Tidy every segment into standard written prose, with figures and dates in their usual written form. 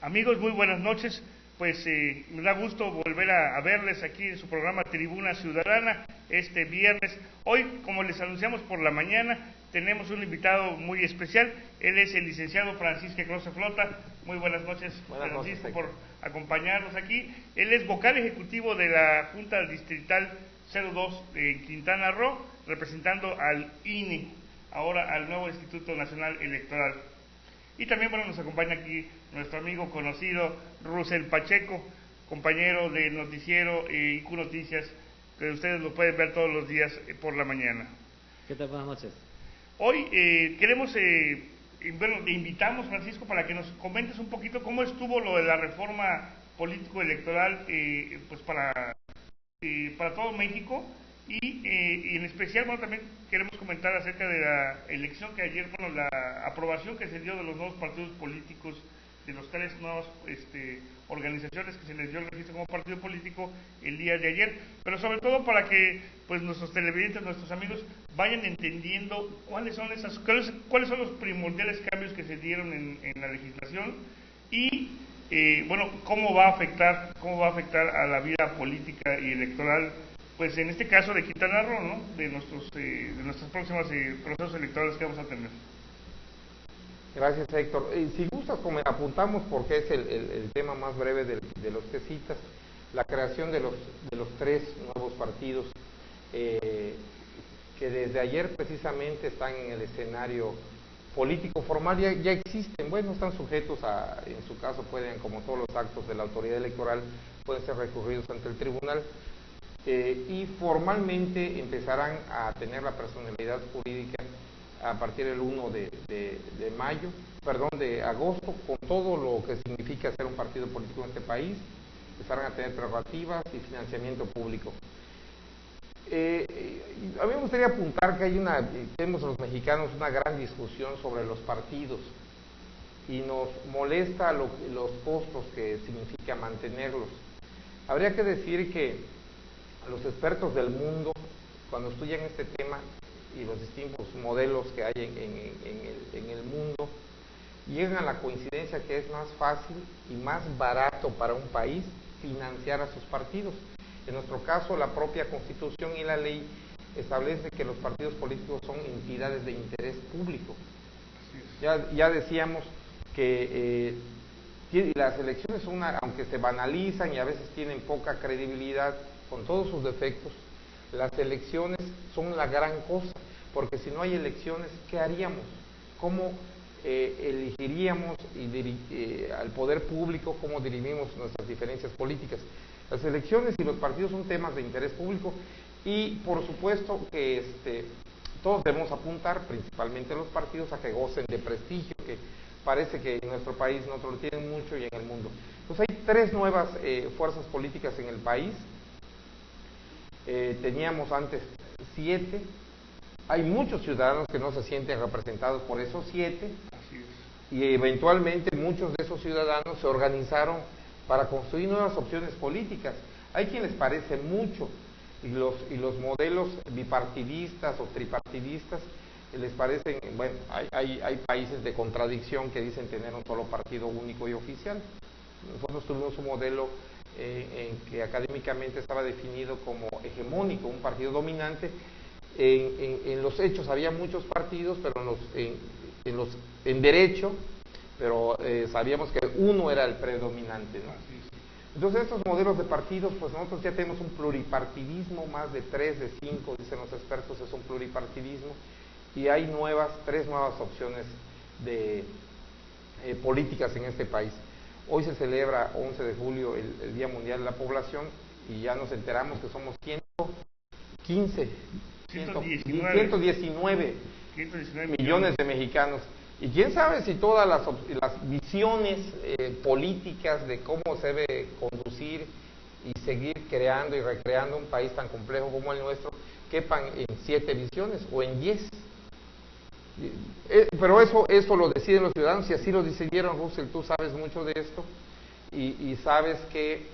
Amigos, muy buenas noches. Pues me da gusto volver a verles aquí en su programa Tribuna Ciudadana este viernes. Hoy, como les anunciamos por la mañana, tenemos un invitado muy especial. Él es el licenciado Francisco Croce Flota. Muy buenas noches, Francisco, por acompañarnos aquí. Él es vocal ejecutivo de la Junta Distrital 02 de Quintana Roo, representando al INE, ahora al nuevo Instituto Nacional Electoral. Y también, bueno, nos acompaña aquí nuestro amigo conocido, Russell Pacheco, compañero del noticiero IQ Noticias, que ustedes lo pueden ver todos los días por la mañana. ¿Qué tal? Buenas noches. Hoy queremos, bueno, te invitamos, Francisco, para que nos comentes un poquito cómo estuvo lo de la reforma político-electoral pues para todo México. Y en especial, bueno, también queremos comentar acerca de la elección que ayer, bueno, la aprobación que se dio de los nuevos partidos políticos, de los tres nuevas organizaciones que se les dio el registro como partido político el día de ayer, pero sobre todo para que pues nuestros televidentes, nuestros amigos vayan entendiendo cuáles son los primordiales cambios que se dieron en la legislación y bueno, cómo va a afectar a la vida política y electoral, pues en este caso de Quintana Roo, ¿no? De nuestros próximos procesos electorales que vamos a tener. Gracias, Héctor. Si gustas, como apuntamos, porque es el tema más breve de los que citas, la creación de los tres nuevos partidos que desde ayer precisamente están en el escenario político formal, ya existen. Bueno, están sujetos en su caso pueden, como todos los actos de la autoridad electoral, pueden ser recurridos ante el tribunal. Y formalmente empezarán a tener la personalidad jurídica a partir del 1 de agosto, con todo lo que significa ser un partido político en este país. Empezarán a tener prerrogativas y financiamiento público. A mí me gustaría apuntar que tenemos los mexicanos una gran discusión sobre los partidos y nos molesta los costos que significa mantenerlos. Habría que decir que los expertos del mundo, cuando estudian este tema y los distintos modelos que hay en el mundo, llegan a la coincidencia que es más fácil y más barato para un país financiar a sus partidos. En nuestro caso, la propia Constitución y la ley establece que los partidos políticos son entidades de interés público. Ya decíamos que las elecciones aunque se banalizan y a veces tienen poca credibilidad, con todos sus defectos, las elecciones son la gran cosa, porque si no hay elecciones, ¿qué haríamos? ¿Cómo elegiríamos al poder público? ¿Cómo dirimimos nuestras diferencias políticas? Las elecciones y los partidos son temas de interés público y por supuesto que todos debemos apuntar, principalmente los partidos, a que gocen de prestigio, que parece que en nuestro país no lo tienen mucho y en el mundo. Pues hay tres nuevas fuerzas políticas en el país. Teníamos antes 7, hay muchos ciudadanos que no se sienten representados por esos 7 y eventualmente muchos de esos ciudadanos se organizaron para construir nuevas opciones políticas. Hay quienes les parece mucho y los modelos bipartidistas o tripartidistas les parecen, bueno, hay países de contradicción que dicen tener un solo partido único y oficial. Nosotros tuvimos un modelo en que académicamente estaba definido como hegemónico, un partido dominante. En los hechos había muchos partidos, pero en derecho, pero sabíamos que uno era el predominante, ¿no? Entonces estos modelos de partidos, pues nosotros ya tenemos un pluripartidismo, más de 3 de 5, dicen los expertos, es un pluripartidismo, y hay 3 nuevas opciones de políticas en este país. Hoy se celebra 11 de julio el Día Mundial de la Población y ya nos enteramos que somos 119 millones de mexicanos. Y quién sabe si todas las visiones políticas de cómo se debe conducir y seguir creando y recreando un país tan complejo como el nuestro quepan en 7 visiones o en 10. Pero eso lo deciden los ciudadanos y así lo decidieron. Russell, tú sabes mucho de esto y sabes que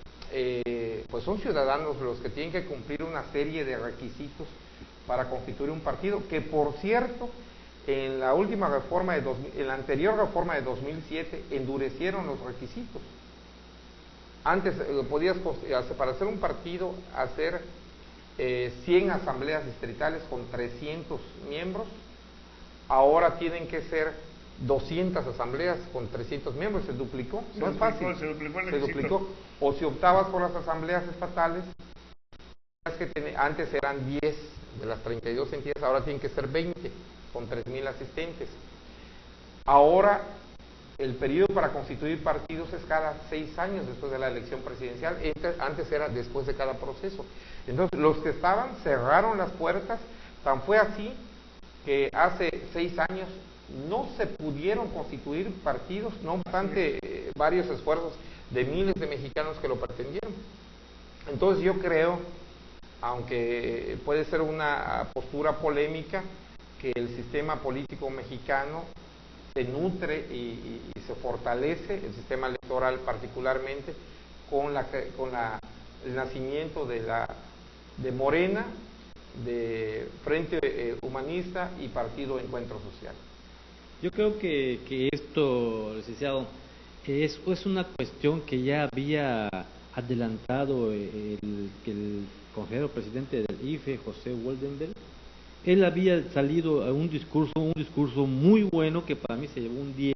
pues son ciudadanos los que tienen que cumplir una serie de requisitos para constituir un partido, que por cierto En la última reforma en la anterior reforma de 2007 endurecieron los requisitos. Antes podías, para hacer un partido, hacer 100 asambleas distritales con 300 miembros. Ahora tienen que ser 200 asambleas con 300 miembros, se duplicó, no es fácil, se duplicó. O si optabas por las asambleas estatales, antes eran 10 de las 32 entidades, ahora tienen que ser 20, con 3,000 asistentes. Ahora, el periodo para constituir partidos es cada 6 años después de la elección presidencial, antes era después de cada proceso. Entonces, los que estaban cerraron las puertas, tan fue así que hace 6 años no se pudieron constituir partidos, no obstante varios esfuerzos de miles de mexicanos que lo pretendieron. Entonces yo creo, aunque puede ser una postura polémica, que el sistema político mexicano se nutre y se fortalece, el sistema electoral particularmente, con el nacimiento de Morena, de Frente Humanista y Partido Encuentro Social. Yo creo que esto, licenciado, es una cuestión que ya había adelantado el consejero presidente del IFE, José Woldenberg. Él había salido a un discurso muy bueno que para mí se llevó un 10.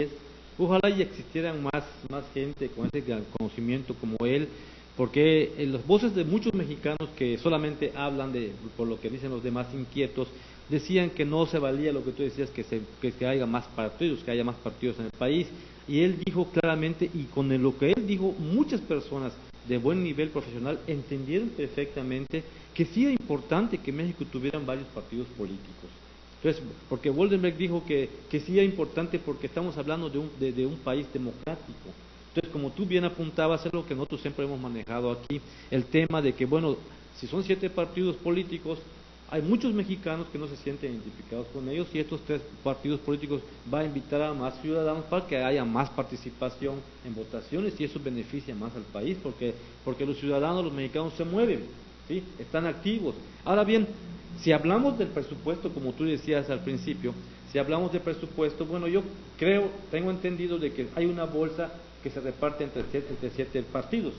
Ojalá ya existieran más gente con ese conocimiento como él, porque las voces de muchos mexicanos que solamente hablan por lo que dicen los demás inquietos, decían que no se valía lo que tú decías, que haya más partidos, que haya más partidos en el país, y él dijo claramente, y con lo que él dijo, muchas personas de buen nivel profesional entendieron perfectamente que sí era importante que México tuviera varios partidos políticos. Entonces, porque Woldenberg dijo que sí era importante porque estamos hablando de un país democrático. Entonces, como tú bien apuntabas, es lo que nosotros siempre hemos manejado aquí, el tema de que, bueno, si son 7 partidos políticos, hay muchos mexicanos que no se sienten identificados con ellos, y estos 3 partidos políticos van a invitar a más ciudadanos para que haya más participación en votaciones, y eso beneficia más al país, porque los ciudadanos, los mexicanos se mueven, ¿sí? Están activos. Ahora bien, si hablamos del presupuesto, como tú decías al principio, si hablamos de presupuesto, bueno, yo tengo entendido de que hay una bolsa que se reparte entre 7 partidos.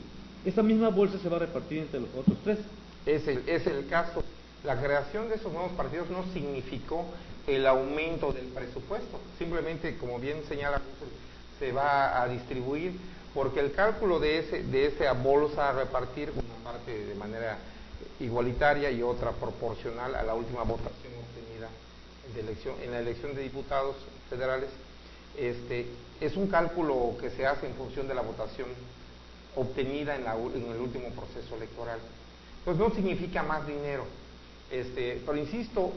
Esa misma bolsa se va a repartir entre los otros 3. Es el caso. La creación de esos nuevos partidos no significó el aumento del presupuesto, simplemente, como bien señala, se va a distribuir, porque el cálculo de esa bolsa a repartir, una parte de manera igualitaria y otra proporcional a la última votación obtenida en la elección de diputados federales, es un cálculo que se hace en función de la votación obtenida en el último proceso electoral. Entonces no significa más dinero. Pero insisto,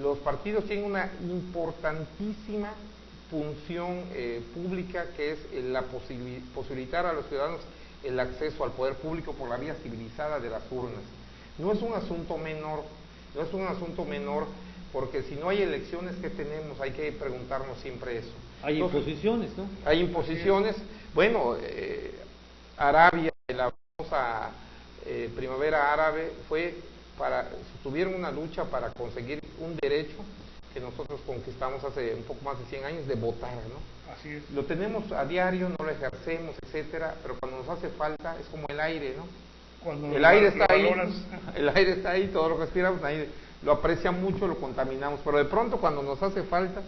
los partidos tienen una importantísima función pública, que es posibilitar a los ciudadanos el acceso al poder público por la vía civilizada de las urnas. No es un asunto menor, porque si no hay elecciones, ¿qué tenemos? Hay que preguntarnos siempre eso. Hay imposiciones, ¿no? Hay imposiciones. Bueno, Arabia, la famosa primavera árabe, tuvieron una lucha para conseguir un derecho que nosotros conquistamos hace un poco más de 100 años, de votar, ¿no? Así es. Lo tenemos a diario, no lo ejercemos, etcétera, pero cuando nos hace falta es como el aire, ¿no? Cuando el aire está ahí, todo lo que respiramos, ahí lo aprecian mucho, lo contaminamos, pero de pronto cuando nos hace falta,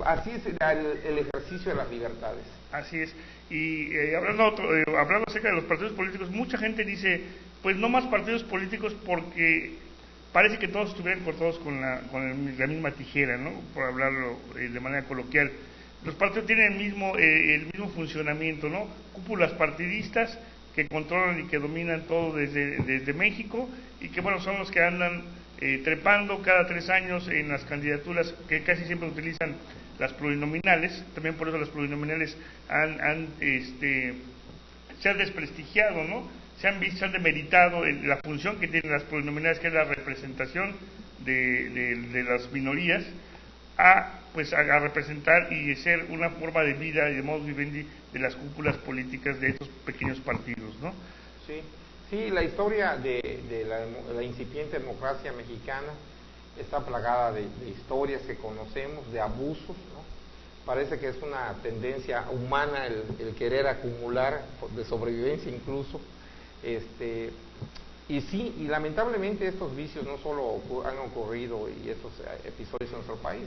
así es el ejercicio de las libertades. Así es. Y hablando acerca de los partidos políticos, mucha gente dice, pues no más partidos políticos, porque parece que todos estuvieran cortados con la misma tijera, ¿no? Por hablarlo de manera coloquial. Los partidos tienen el mismo funcionamiento, ¿no? Cúpulas partidistas que controlan y que dominan todo desde México, y que, bueno, son los que andan trepando cada 3 años en las candidaturas, que casi siempre utilizan las plurinominales. También por eso las plurinominales se han desprestigiado, ¿no? Se han demeritado la función que tienen las plurinominales, que es la representación de las minorías, a representar y ser una forma de vida y de modus vivendi de las cúpulas políticas de estos pequeños partidos, ¿no? Sí, la historia de la incipiente democracia mexicana está plagada de historias que conocemos, de abusos, ¿no? Parece que es una tendencia humana el querer acumular, de sobrevivencia incluso, y sí, y lamentablemente estos vicios no solo han ocurrido y estos episodios en nuestro país,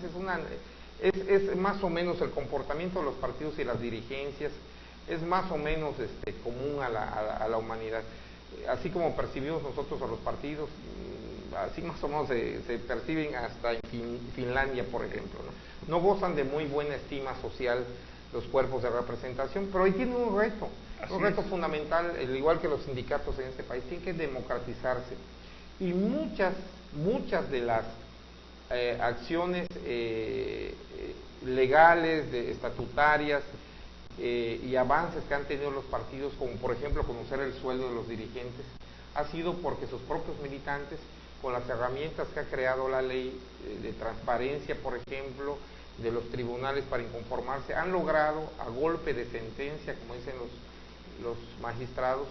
es más o menos el comportamiento de los partidos y las dirigencias, es más o menos común a la humanidad. Así como percibimos nosotros a los partidos, así más o menos se perciben hasta en Finlandia, por ejemplo, ¿no? No gozan de muy buena estima social los cuerpos de representación, pero ahí tienen un reto fundamental, al igual que los sindicatos en este país, tienen que democratizarse. Y muchas de las acciones legales, estatutarias y avances que han tenido los partidos, como por ejemplo conocer el sueldo de los dirigentes, ha sido porque sus propios militantes, con las herramientas que ha creado la ley de transparencia, por ejemplo, de los tribunales para inconformarse, han logrado, a golpe de sentencia, como dicen los magistrados,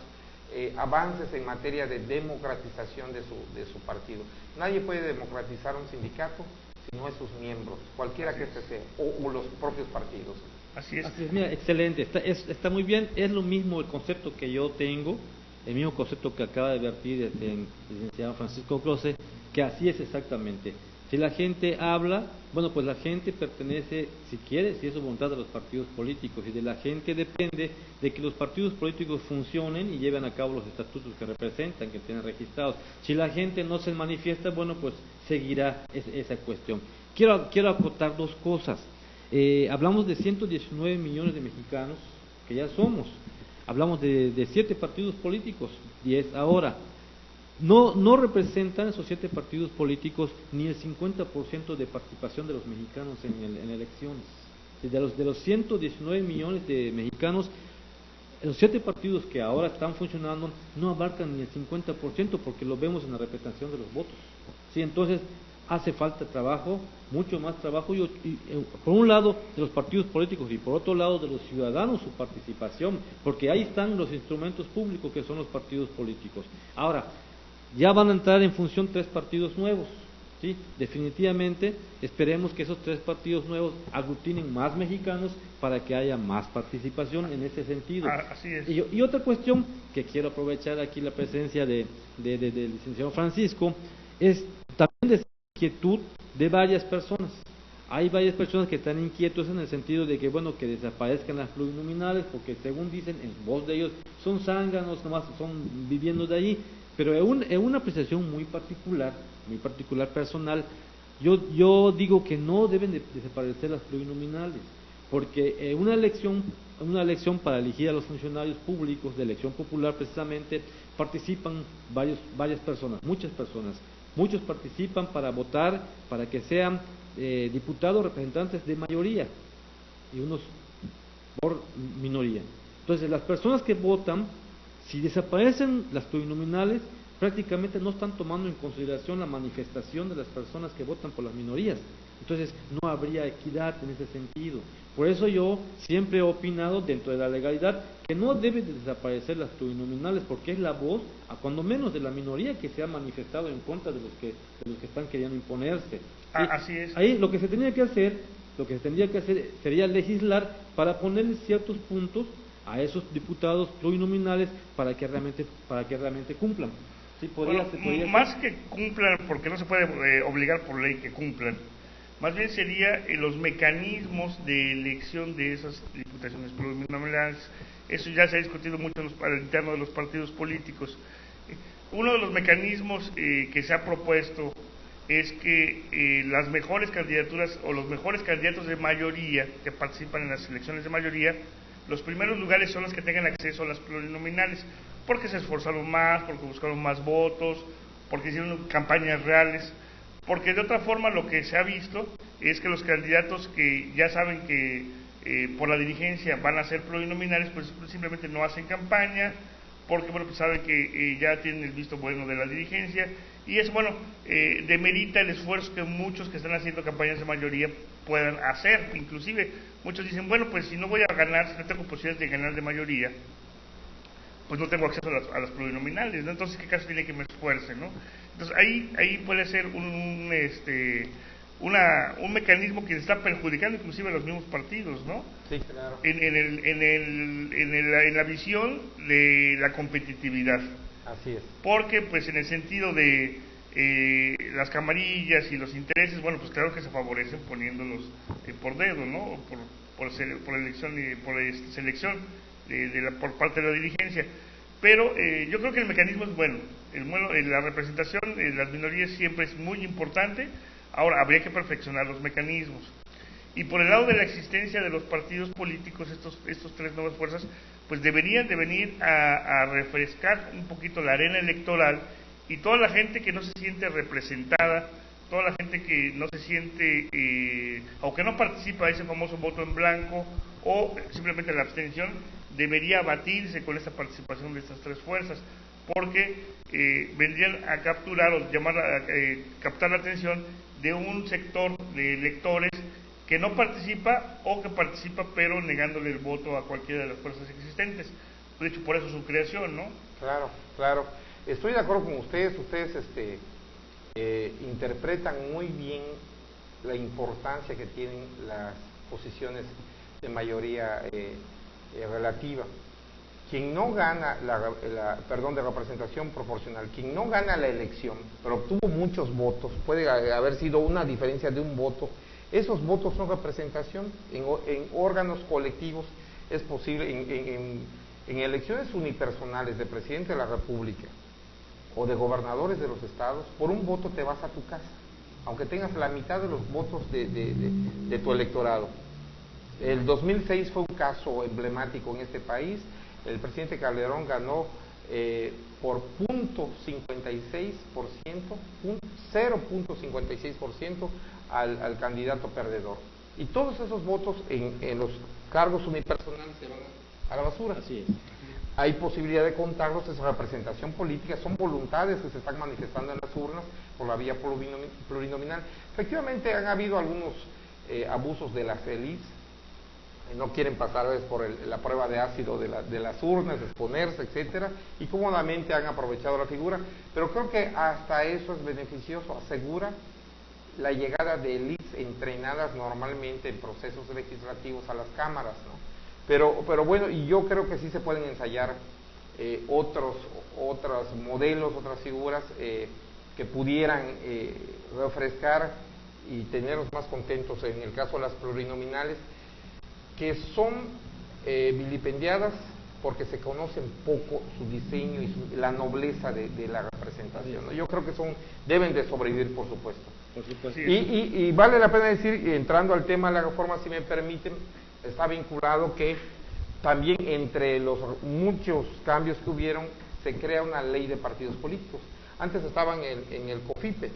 avances en materia de democratización de su partido. Nadie puede democratizar un sindicato si no es sus miembros, cualquiera que este sea, o los propios partidos. Así es, mira, excelente, está muy bien, es lo mismo el concepto que yo tengo, el mismo concepto que acaba de vertir el licenciado Francisco Close, que así es exactamente. Si la gente habla, bueno, pues la gente pertenece, si quiere, si es su voluntad, a los partidos políticos, y de la gente depende de que los partidos políticos funcionen y lleven a cabo los estatutos que representan, que tienen registrados. Si la gente no se manifiesta, bueno, pues seguirá esa cuestión. Quiero acotar dos cosas. Hablamos de 119 millones de mexicanos, que ya somos. Hablamos de 7 partidos políticos, 10 ahora. No representan esos 7 partidos políticos ni el 50% de participación de los mexicanos en elecciones. De los 119 millones de mexicanos, los 7 partidos que ahora están funcionando no abarcan ni el 50%, porque lo vemos en la representación de los votos. Sí, entonces hace falta trabajo, mucho más trabajo, y por un lado de los partidos políticos y por otro lado de los ciudadanos, su participación, porque ahí están los instrumentos públicos que son los partidos políticos. Ahora, ya van a entrar en función 3 partidos nuevos, ¿sí? Definitivamente esperemos que esos 3 partidos nuevos aglutinen más mexicanos para que haya más participación en ese sentido. Así es. Y otra cuestión que quiero aprovechar aquí la presencia del licenciado Francisco, es también de inquietud de varias personas. Hay varias personas que están inquietos en el sentido de que, bueno, que desaparezcan las plurinominales, porque según dicen en voz de ellos, son zánganos, nomás son viviendo de allí. Pero en una apreciación muy particular personal, yo digo que no deben de desaparecer las plurinominales, porque una elección para elegir a los funcionarios públicos, de elección popular precisamente, participan varias personas, muchas personas. Muchos participan para votar, para que sean diputados representantes de mayoría y unos por minoría. Entonces, las personas que votan, si desaparecen las plurinominales, prácticamente no están tomando en consideración la manifestación de las personas que votan por las minorías. Entonces, no habría equidad en ese sentido. Por eso yo siempre he opinado, dentro de la legalidad, que no deben de desaparecer las plurinominales, porque es la voz, a cuando menos, de la minoría que se ha manifestado en contra de los que están queriendo imponerse. ¿Sí? Así es. Ahí lo que se tendría que hacer sería legislar para ponerle ciertos puntos a esos diputados plurinominales para que realmente cumplan. ¿Sí? Bueno, más que cumplan, porque no se puede obligar por ley que cumplan, más bien sería los mecanismos de elección de esas diputaciones plurinominales. Eso ya se ha discutido mucho al interno de los partidos políticos. Uno de los mecanismos que se ha propuesto es que las mejores candidaturas o los mejores candidatos de mayoría que participan en las elecciones de mayoría, los primeros lugares son los que tengan acceso a las plurinominales, porque se esforzaron más, porque buscaron más votos, porque hicieron campañas reales, porque de otra forma lo que se ha visto es que los candidatos que ya saben que por la dirigencia van a ser plurinominales, pues simplemente no hacen campaña, porque bueno, pues saben que ya tienen el visto bueno de la dirigencia, y eso, bueno, demerita el esfuerzo que muchos que están haciendo campañas de mayoría puedan hacer. Inclusive muchos dicen, bueno, pues si no voy a ganar, si no tengo posibilidades de ganar de mayoría, pues no tengo acceso a las plurinominales, ¿no? Entonces, ¿qué caso tiene que me esfuerce, no? Entonces ahí puede ser un mecanismo que está perjudicando inclusive a los mismos partidos, ¿no? Sí, claro. En la visión de la competitividad. Así es. Porque pues en el sentido de las camarillas y los intereses, bueno, pues claro que se favorecen poniéndolos por dedo, ¿no? Por elección selección por parte de la dirigencia. Pero yo creo que el mecanismo es bueno. La representación de las minorías siempre es muy importante. Ahora, habría que perfeccionar los mecanismos. Y por el lado de la existencia de los partidos políticos, estos tres nuevas fuerzas, pues deberían de venir a refrescar un poquito la arena electoral, y toda la gente que no se siente representada, toda la gente que no se siente, aunque no participa de ese famoso voto en blanco o simplemente la abstención, debería abatirse con esta participación de estas tres fuerzas, porque vendrían a capturar o captar la atención de un sector de electores que no participa o que participa pero negándole el voto a cualquiera de las fuerzas existentes. De hecho, por eso su creación, ¿no? Claro, claro. Estoy de acuerdo con ustedes. Ustedes interpretan muy bien la importancia que tienen las posiciones de mayoría relativa. Quien no gana de representación proporcional, quien no gana la elección, pero obtuvo muchos votos, puede haber sido una diferencia de un voto, esos votos son representación en órganos colectivos. Es posible en elecciones unipersonales de presidente de la República o de gobernadores de los estados, por un voto te vas a tu casa, aunque tengas la mitad de los votos de tu electorado. El 2006 fue un caso emblemático en este país. El presidente Calderón ganó por 0.56% al candidato perdedor. Y todos esos votos en los cargos unipersonales se van a la basura. Así es. Hay posibilidad de contarlos, es representación política, son voluntades que se están manifestando en las urnas por la vía plurinominal. Efectivamente han habido algunos abusos de las élites, no quieren pasar a veces por la prueba de ácido de las urnas, exponerse, etcétera, y cómodamente han aprovechado la figura, pero creo que hasta eso es beneficioso, asegura la llegada de élites entrenadas normalmente en procesos legislativos a las cámaras, ¿no? Pero bueno, y yo creo que sí se pueden ensayar otros modelos, otras figuras que pudieran refrescar y tenerlos más contentos. En el caso de las plurinominales, que son vilipendiadas porque se conocen poco su diseño y la nobleza de la representación, ¿no? Yo creo que deben de sobrevivir, por supuesto. Y vale la pena decir, entrando al tema de la reforma, si me permiten, está vinculado que también entre los muchos cambios que hubieron, se crea una ley de partidos políticos. Antes estaban en el COFIPE,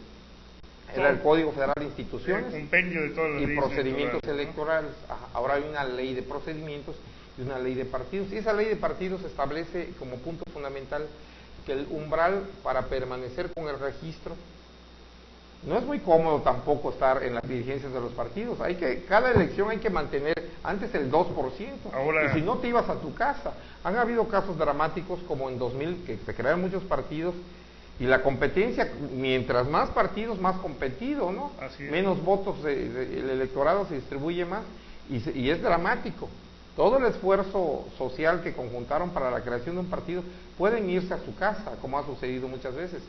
era el Código Federal de Instituciones el compendio de todas las y leyes procedimientos electorales, electorales. Ajá, ahora hay una ley de procedimientos y una ley de partidos, y esa ley de partidos establece como punto fundamental que el umbral para permanecer con el registro, no es muy cómodo tampoco estar en las dirigencias de los partidos. Cada elección hay que mantener antes el 2%. Ahora, y si no te ibas a tu casa. Han habido casos dramáticos como en 2000 que se crearon muchos partidos y la competencia, mientras más partidos, más competido, ¿no? Menos votos, el electorado se distribuye más y es dramático. Todo el esfuerzo social que conjuntaron para la creación de un partido pueden irse a su casa, como ha sucedido muchas veces.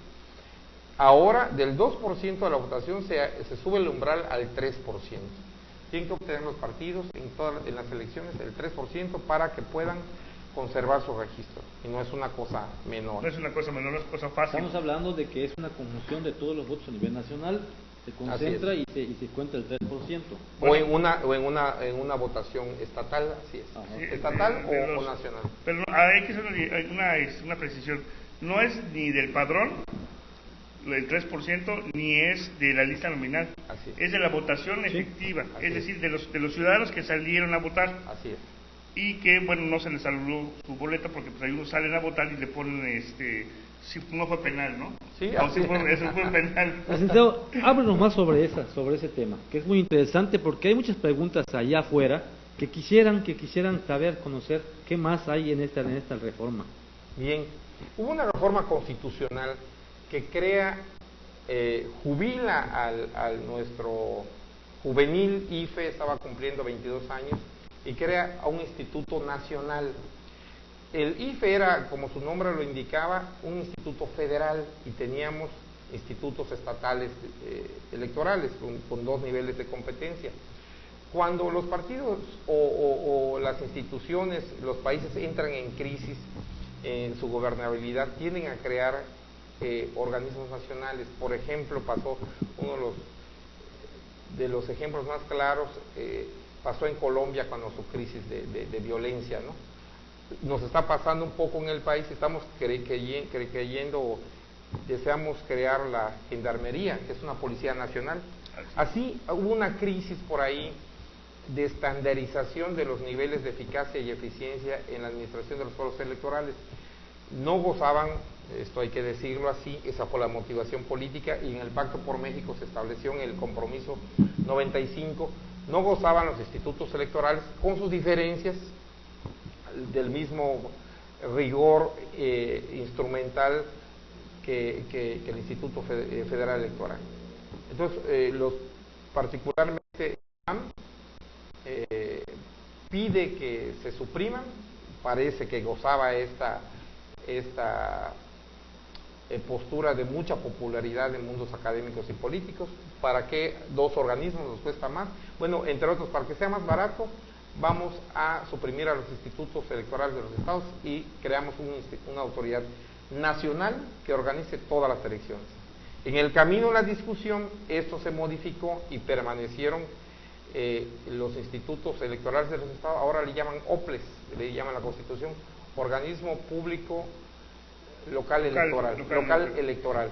Ahora, del 2% de la votación se sube el umbral al 3%. Tienen que obtener los partidos en las elecciones el 3% para que puedan conservar su registro. Y no es una cosa menor. No es una cosa menor, no es cosa fácil. Estamos hablando de que es una conjunción de todos los votos a nivel nacional, se concentra y se cuenta el 3%. Bueno, o en una votación estatal, así es. Ajá. Sí, estatal o nacional. Pero hay que hacer una precisión. No es ni del padrón el 3%, ni es de la lista nominal. Así es de la votación efectiva, Así es decir, de los ciudadanos que salieron a votar. Así es. Y que, bueno, no se les anuló su boleta porque pues algunos salen a votar y le ponen, si no fue penal, ¿no? Sí, no, así eso fue penal. Licenciado, háblenos más sobre ese tema, que es muy interesante porque hay muchas preguntas allá afuera que quisieran saber, conocer qué más hay en esta reforma. Bien, hubo una reforma constitucional que crea jubila al nuestro juvenil IFE, estaba cumpliendo 22 años, y crea a un instituto nacional. El IFE era, como su nombre lo indicaba, un instituto federal, y teníamos institutos estatales electorales con 2 niveles de competencia. Cuando los partidos o las instituciones, los países entran en crisis en su gobernabilidad, tienden a crear organismos nacionales. Por ejemplo, pasó uno de los ejemplos más claros, pasó en Colombia cuando su crisis de violencia, ¿no? Nos está pasando un poco en el país, estamos creyendo, deseamos crear la gendarmería, que es una policía nacional. Así hubo una crisis por ahí de estandarización de los niveles de eficacia y eficiencia en la administración de los procesos electorales. No gozaban, esto hay que decirlo así, esa fue la motivación política, y en el Pacto por México se estableció en el compromiso 95, no gozaban los institutos electorales, con sus diferencias, del mismo rigor instrumental que el Instituto Federal Electoral. Entonces, particularmente pide que se supriman, parece que gozaba esta postura de mucha popularidad en mundos académicos y políticos. ¿Para qué 2 organismos nos cuesta más? Bueno, entre otros, para que sea más barato, vamos a suprimir a los institutos electorales de los estados y creamos una autoridad nacional que organice todas las elecciones. En el camino de la discusión, esto se modificó y permanecieron los institutos electorales de los estados. Ahora le llaman OPLES, le llaman la Constitución, Organismo Público Local Electoral.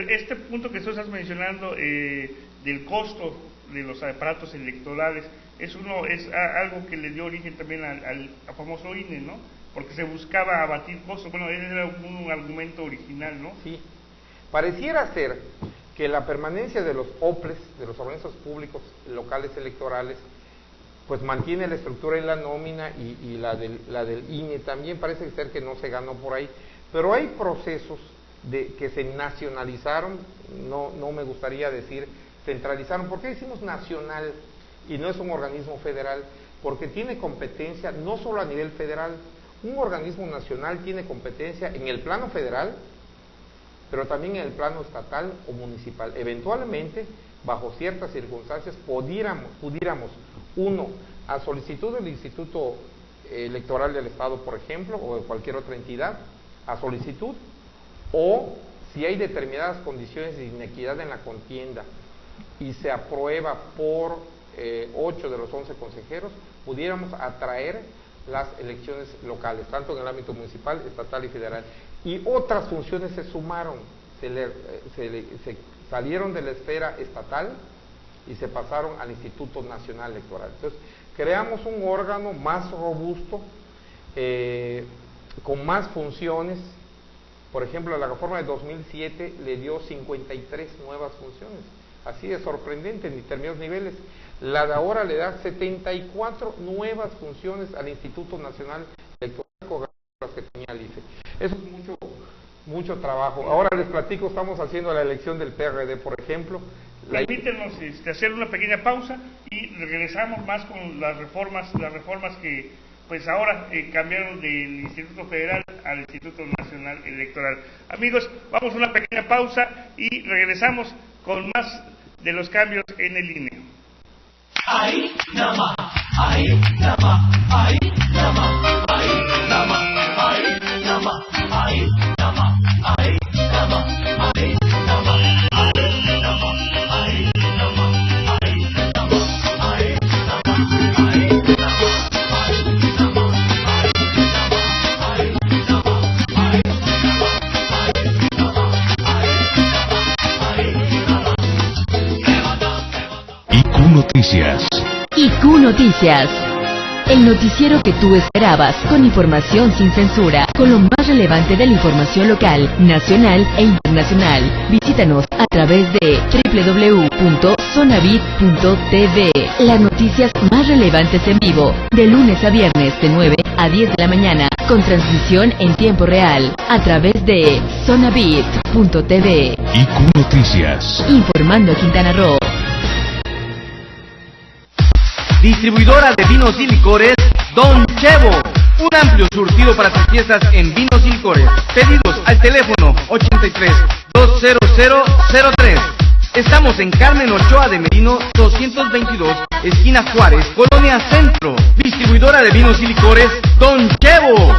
Este punto que tú estás mencionando del costo de los aparatos electorales es algo que le dio origen también al famoso INE, ¿no? Porque se buscaba abatir costos. Bueno, ese era un argumento original, ¿no? Sí. Pareciera ser que la permanencia de los OPLES, de los organismos públicos locales electorales, pues mantiene la estructura y la nómina, y la del INE también parece ser que no se ganó por ahí. Pero hay procesos que se nacionalizaron, no me gustaría decir centralizaron. ¿Por qué decimos nacional y no es un organismo federal? Porque tiene competencia no solo a nivel federal. Un organismo nacional tiene competencia en el plano federal, pero también en el plano estatal o municipal. Eventualmente, bajo ciertas circunstancias, pudiéramos, uno, a solicitud del Instituto Electoral del Estado, por ejemplo, o de cualquier otra entidad, a solicitud, o si hay determinadas condiciones de inequidad en la contienda y se aprueba por 8 de los 11 consejeros, pudiéramos atraer las elecciones locales, tanto en el ámbito municipal, estatal y federal. Y otras funciones se sumaron, se salieron de la esfera estatal y se pasaron al Instituto Nacional Electoral. Entonces, creamos un órgano más robusto, con más funciones. Por ejemplo, la reforma de 2007 le dio 53 nuevas funciones. Así de sorprendente en determinados niveles. La de ahora le da 74 nuevas funciones al Instituto Nacional Electoral con las que tenía el IFE. Eso es mucho trabajo. Ahora les platico, estamos haciendo la elección del PRD, por ejemplo. Permítenos hacer una pequeña pausa y regresamos más con las reformas que pues ahora cambiaron del Instituto Federal al Instituto Nacional Electoral. Amigos, vamos a una pequeña pausa y regresamos con más de los cambios en el INE. Ahí nada más, ahí nada más, ahí nada más, ahí nada más, ahí nada más, ahí nada más, ahí nada más, ahí nada más, ahí nada más, ahí nada más, ahí nada más, ahí nada más, ahí nada más, IQ Noticias. IQ Noticias. el noticiero que tú esperabas, con información sin censura, con lo más relevante de la información local, nacional e internacional. Visítanos a través de www.zonabit.tv. Las noticias más relevantes en vivo, de lunes a viernes de 9 a 10 de la mañana, con transmisión en tiempo real, a través de zonabit.tv. IQ Noticias. Informando a Quintana Roo. Distribuidora de vinos y licores Don Chevo. Un amplio surtido para tus fiestas en vinos y licores. Pedidos al teléfono 83-20003. Estamos en Carmen Ochoa de Merino 222, esquina Juárez, Colonia Centro. Distribuidora de vinos y licores Don Chevo.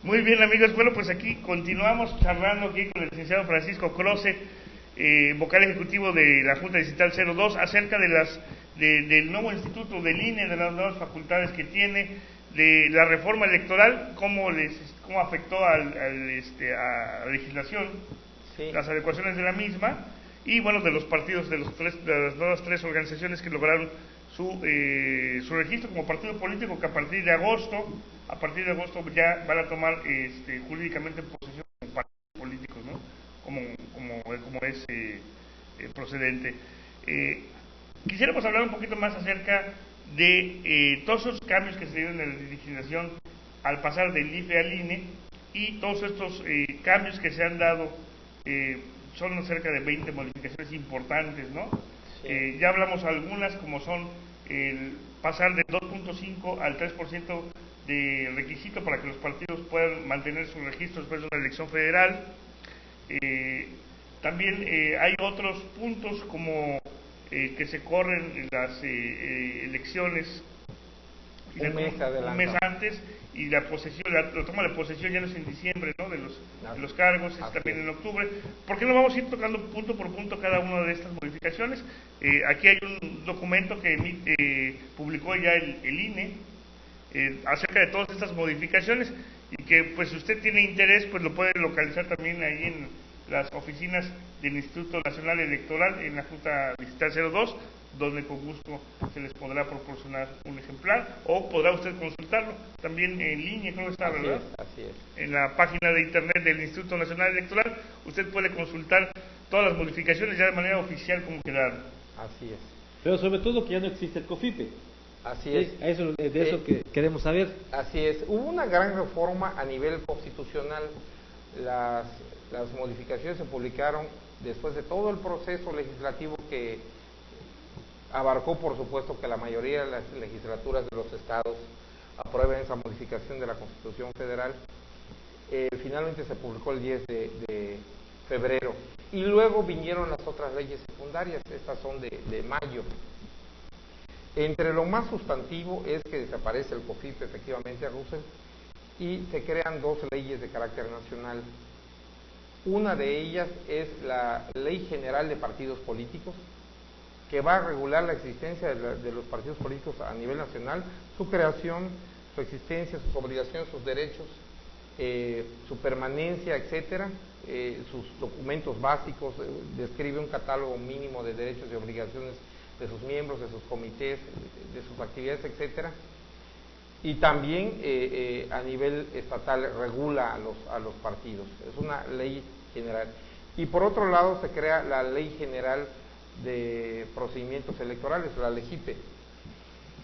Muy bien, amigos. Bueno, pues aquí continuamos charlando aquí con el licenciado Francisco Croce, vocal ejecutivo de la Junta Distrital 02, acerca de del nuevo instituto del INE, de las nuevas facultades que tiene, de la reforma electoral, cómo afectó a la legislación, sí, las adecuaciones de la misma, y bueno, de los partidos, de las nuevas 3 organizaciones que lograron su registro como partido político, que a partir de agosto ya van a tomar jurídicamente posesión como partidos políticos, ¿no? Como es procedente. Quisiéramos hablar un poquito más acerca de todos esos cambios que se dieron en la legislación al pasar del IFE al INE, y todos estos cambios que se han dado, son cerca de 20 modificaciones importantes, ¿no? Sí. Ya hablamos algunas, como son el pasar del 2.5 al 3% de requisito para que los partidos puedan mantener su registro después de una elección federal. También hay otros puntos como que se corren las elecciones un mes antes, y la posesión, la toma de posesión ya no es en diciembre, ¿no? de los cargos, es también en octubre. ¿Por qué no vamos a ir tocando punto por punto cada una de estas modificaciones? Aquí hay un documento que publicó ya el INE acerca de todas estas modificaciones, y que pues si usted tiene interés, pues lo puede localizar también ahí en las oficinas del Instituto Nacional Electoral, en la Junta Distrital 02, donde con gusto se les podrá proporcionar un ejemplar, o podrá usted consultarlo también en línea, creo que está, ¿verdad? Así es. En la página de internet del Instituto Nacional Electoral, usted puede consultar todas las modificaciones ya de manera oficial como quedaron. Así es. Pero sobre todo que ya no existe el COFIPE. Así es. De eso que queremos saber. Así es. Hubo una gran reforma a nivel constitucional. Las modificaciones se publicaron después de todo el proceso legislativo que abarcó, por supuesto, que la mayoría de las legislaturas de los estados aprueben esa modificación de la Constitución Federal. Finalmente se publicó el 10 de febrero, y luego vinieron las otras leyes secundarias. Estas son de mayo. Entre lo más sustantivo es que desaparece el COFIPE, efectivamente, Russell, y se crean 2 leyes de carácter nacional. Una de ellas es la Ley General de Partidos Políticos, que va a regular la existencia de los partidos políticos a nivel nacional, su creación, su existencia, sus obligaciones, sus derechos, su permanencia, etcétera, sus documentos básicos, describe un catálogo mínimo de derechos y obligaciones de sus miembros, de sus comités, de sus actividades, etcétera. Y también a nivel estatal regula a los partidos. Es una ley general. Y por otro lado se crea la Ley General de Procedimientos Electorales, la LEGIPE.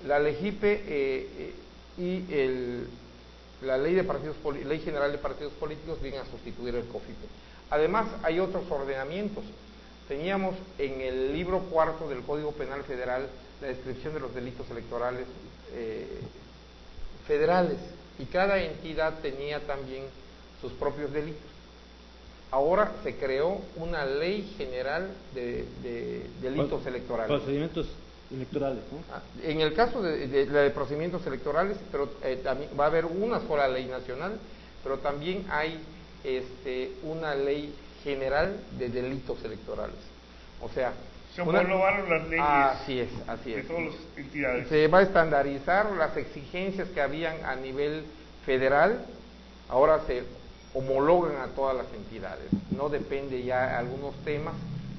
La LEGIPE y la Ley General de Partidos Políticos vienen a sustituir el COFIPE. Además hay otros ordenamientos. Teníamos en el libro 4 del Código Penal Federal la descripción de los delitos electorales federales, y cada entidad tenía también sus propios delitos. Ahora se creó una ley general de delitos electorales. Procedimientos electorales, ¿no? En el caso de procedimientos electorales, pero también va a haber una sola ley nacional, pero también hay una ley general de delitos electorales. O sea, se homologaron las leyes. Así es. De todas las entidades. Se va a estandarizar las exigencias que habían a nivel federal, ahora se homologan a todas las entidades. No depende ya algunos temas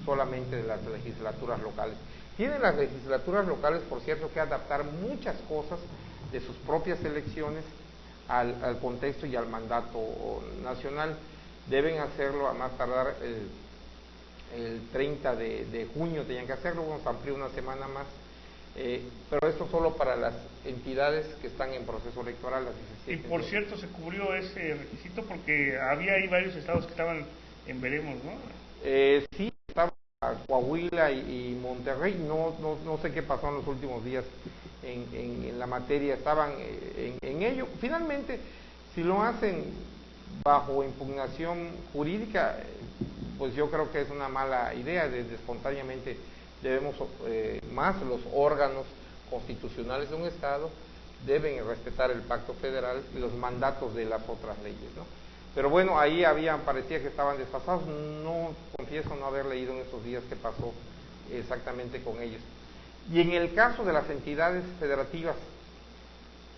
solamente de las legislaturas locales. Tienen las legislaturas locales, por cierto, que adaptar muchas cosas de sus propias elecciones al contexto y al mandato nacional. Deben hacerlo a más tardar el 30 de junio, tenían que hacerlo, vamos a ampliar una semana más, pero esto solo para las entidades que están en proceso electoral. Las 17. Y por cierto, se cubrió ese requisito porque había ahí varios estados que estaban en veremos, ¿no? Sí, estaba Coahuila y Monterrey. No sé qué pasó en los últimos días en la materia, estaban en ello. Finalmente, si lo hacen bajo impugnación jurídica, pues yo creo que es una mala idea. Desde espontáneamente debemos, más los órganos constitucionales de un Estado, deben respetar el pacto federal y los mandatos de las otras leyes, ¿no? Pero bueno, ahí parecía que estaban desfasados. No, confieso no haber leído en esos días qué pasó exactamente con ellos. Y en el caso de las entidades federativas,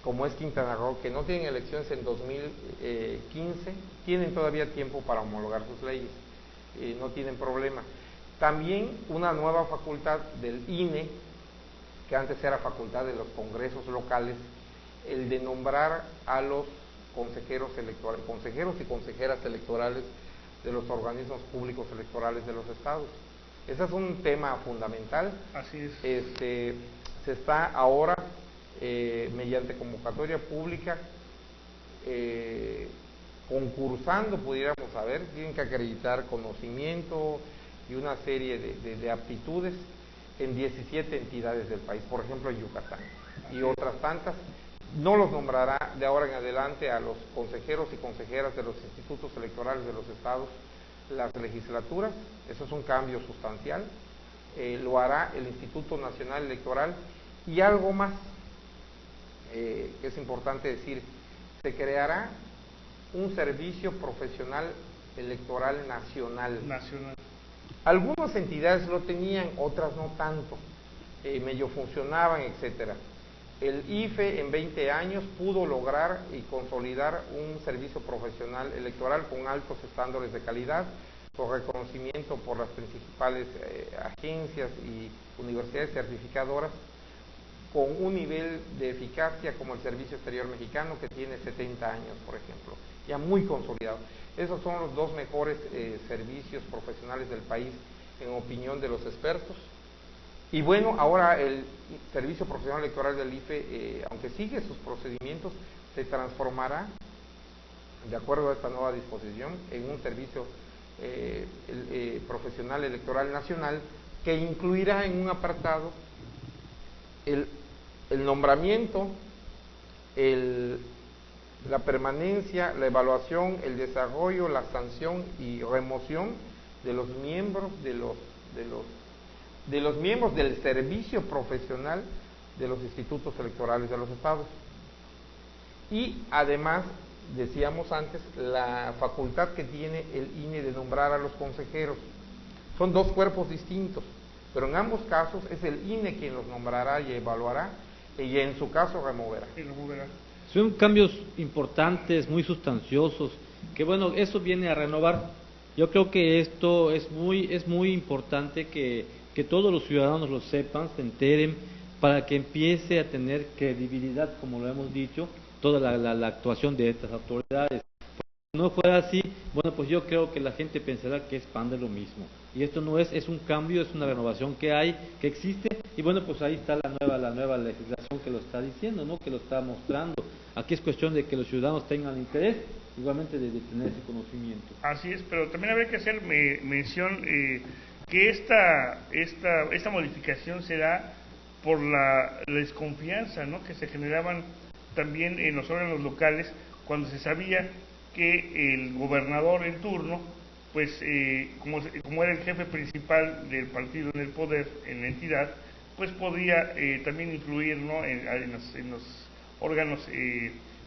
como es Quintana Roo, que no tienen elecciones en 2015, tienen todavía tiempo para homologar sus leyes, no tienen problema. También una nueva facultad del INE, que antes era facultad de los congresos locales, el de nombrar a los consejeros y consejeras electorales de los organismos públicos electorales de los estados. Ese es un tema fundamental. Así es. Se está ahora mediante convocatoria pública concursando, pudiéramos saber, tienen que acreditar conocimiento y una serie de aptitudes en 17 entidades del país, por ejemplo en Yucatán y otras tantas. No los nombrará de ahora en adelante a los consejeros y consejeras de los institutos electorales de los estados las legislaturas, eso es un cambio sustancial. Lo hará el Instituto Nacional Electoral. Y algo más que es importante decir, se creará un servicio profesional electoral nacional. Algunas entidades lo tenían, otras no tanto, medio funcionaban, etcétera. El IFE en 20 años pudo lograr y consolidar un servicio profesional electoral con altos estándares de calidad, con reconocimiento por las principales agencias y universidades certificadoras, con un nivel de eficacia como el Servicio Exterior Mexicano, que tiene 70 años, por ejemplo, ya muy consolidado. Esos son los dos mejores servicios profesionales del país, en opinión de los expertos. Y bueno, ahora el Servicio Profesional Electoral del IFE, aunque sigue sus procedimientos, se transformará, de acuerdo a esta nueva disposición, en un servicio profesional electoral nacional, que incluirá en un apartado el nombramiento, la permanencia, la evaluación, el desarrollo, la sanción y remoción de los miembros de los miembros del servicio profesional de los institutos electorales de los estados. Y además, decíamos antes, la facultad que tiene el INE de nombrar a los consejeros. Son dos cuerpos distintos, pero en ambos casos es el INE quien los nombrará y evaluará, y en su caso removerá. Son cambios importantes, muy sustanciosos, que bueno, eso viene a renovar. Yo creo que esto es muy importante que todos los ciudadanos lo sepan, se enteren, para que empiece a tener credibilidad, como lo hemos dicho, toda la actuación de estas autoridades. Si no fuera así, bueno, pues yo creo que la gente pensará que es pan de lo mismo. Y esto no es un cambio, es una renovación que hay, que existe, y bueno, pues ahí está la nueva legislación que lo está diciendo, ¿no? Que lo está mostrando. Aquí es cuestión de que los ciudadanos tengan interés, igualmente de tener ese conocimiento. Así es, pero también habría que hacer mención que esta modificación se da por la desconfianza, ¿no?, que se generaban también en los órganos locales cuando se sabía que el gobernador en turno, pues como era el jefe principal del partido en el poder, en la entidad, pues podía también influir, ¿no?, en los órganos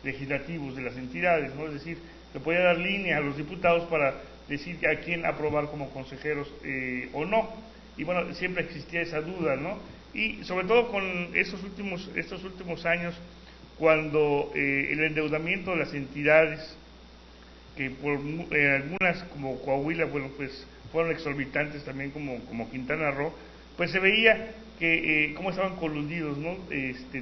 legislativos de las entidades, ¿no? Es decir, le podía dar línea a los diputados para decir a quién aprobar como consejeros o no. Y bueno, siempre existía esa duda, ¿no? Y sobre todo con estos últimos años, cuando el endeudamiento de las entidades, que por algunas como Coahuila, bueno, pues fueron exorbitantes también como Quintana Roo, pues se veía que cómo estaban coludidos, ¿no?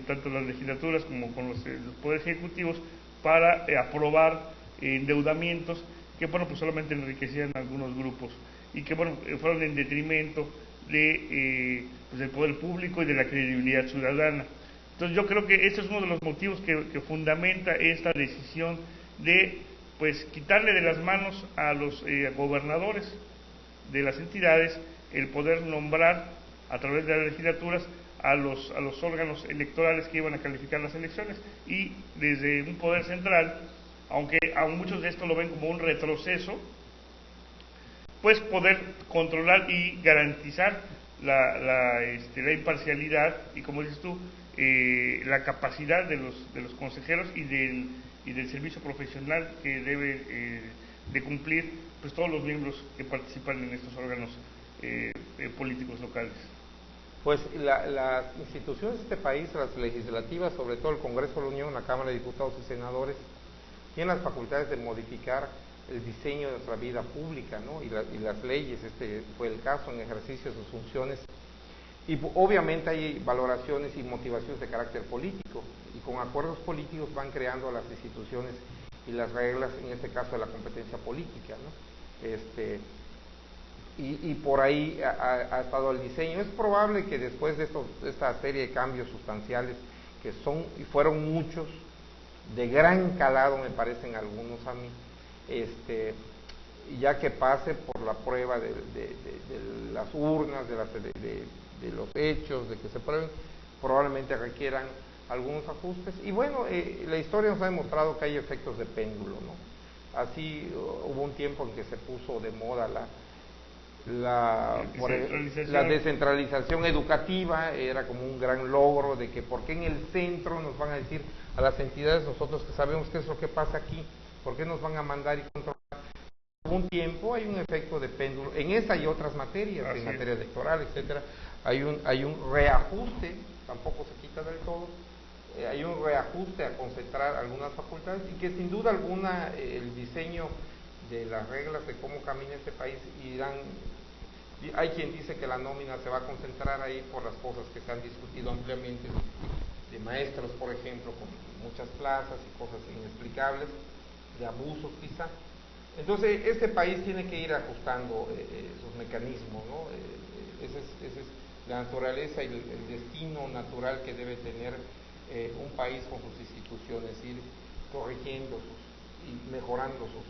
Tanto las legislaturas como con los poderes ejecutivos para aprobar endeudamientos que, bueno, pues solamente enriquecían a algunos grupos y que, bueno, fueron en detrimento pues del poder público y de la credibilidad ciudadana. Entonces yo creo que este es uno de los motivos que fundamenta esta decisión de, pues, quitarle de las manos a los gobernadores de las entidades el poder nombrar a través de las legislaturas a los órganos electorales que iban a calificar las elecciones, y desde un poder central, aunque a muchos de esto lo ven como un retroceso, pues poder controlar y garantizar la imparcialidad y, como dices tú, la capacidad de los consejeros y del servicio profesional que debe de cumplir pues todos los miembros que participan en estos órganos políticos locales. Pues las instituciones de este país, las legislativas, sobre todo el Congreso de la Unión, la Cámara de Diputados y Senadores, tienen las facultades de modificar el diseño de nuestra vida pública, ¿no? y las leyes. Este fue el caso en ejercicio de sus funciones. Y obviamente hay valoraciones y motivaciones de carácter político, y con acuerdos políticos van creando las instituciones y las reglas, en este caso de la competencia política, ¿no? Y por ahí ha estado el diseño. Es probable que después de esta serie de cambios sustanciales, que son y fueron muchos, de gran calado me parecen algunos a mí, ya que pase por la prueba de las urnas, de los hechos, de que se prueben, probablemente requieran algunos ajustes. Y bueno, la historia nos ha demostrado que hay efectos de péndulo, ¿no? Así hubo un tiempo en que se puso de moda la descentralización educativa, era como un gran logro de que por qué en el centro nos van a decir a las entidades, nosotros que sabemos qué es lo que pasa aquí, por qué nos van a mandar y controlar. Un tiempo hay un efecto de péndulo en esa y otras materias, en materia electoral, etcétera. Hay un reajuste, tampoco se quita del todo, hay un reajuste a concentrar algunas facultades, y que sin duda alguna el diseño de las reglas de cómo camina este país hay quien dice que la nómina se va a concentrar ahí por las cosas que se han discutido ampliamente, de maestros, por ejemplo, con muchas plazas y cosas inexplicables, de abusos quizá. Entonces este país tiene que ir ajustando sus mecanismos, ¿no? Esa es la naturaleza y el destino natural que debe tener un país con sus instituciones, ir corrigiendo y mejorando sus